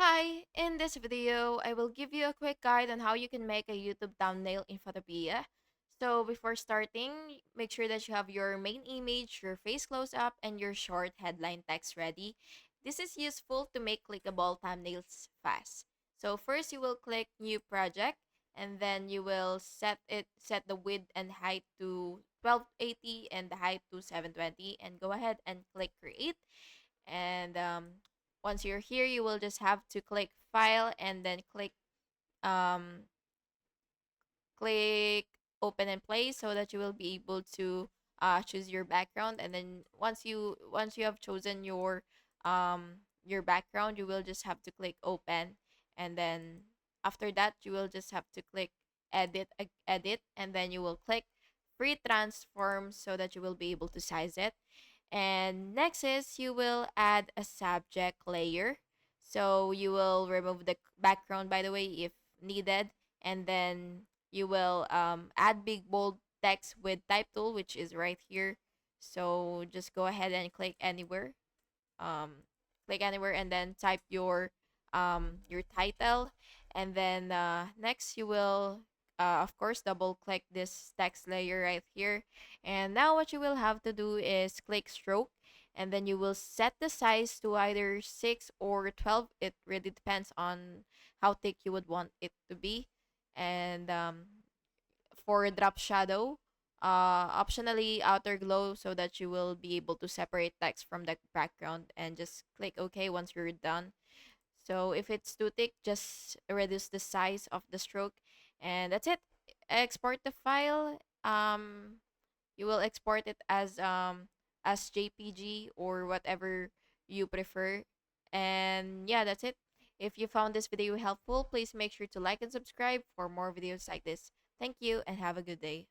Hi, in this video, I will give you a quick guide on how you can make a YouTube thumbnail in Photopea. So before starting, make sure that you have your main image, your face close up, and your short headline text ready. This is useful to make clickable thumbnails fast. So first you will click new project and then you will set the width and height to 1280 and the height to 720 and go ahead and click create and once you're here you will just have to click file and then um click open and play so that you will be able to choose your background, and then once you have chosen your background, you will just have to click open, and then after that you will just have to click edit, and then you will click free transform so that you will be able to size it. And next is you will add a subject layer. So you will remove the background, by the way, if needed. And then you will add big bold text with type tool, which is right here. So just go ahead and um, click anywhere, and then type your title, and then next you will of course double click this text layer right here. And now what you will have to do is click stroke, and then you will set the size to either 6 or 12. It really depends on how thick you would want it to be. And for drop shadow, optionally outer glow so that you will be able to separate text from the background, and just click OK once you're done. So if it's too thick, just reduce the size of the stroke, and that's it. Export the file. You will export it as JPG or whatever you prefer. And yeah, that's it. If you found this video helpful, please make sure to like and subscribe for more videos like this. Thank you and have a good day.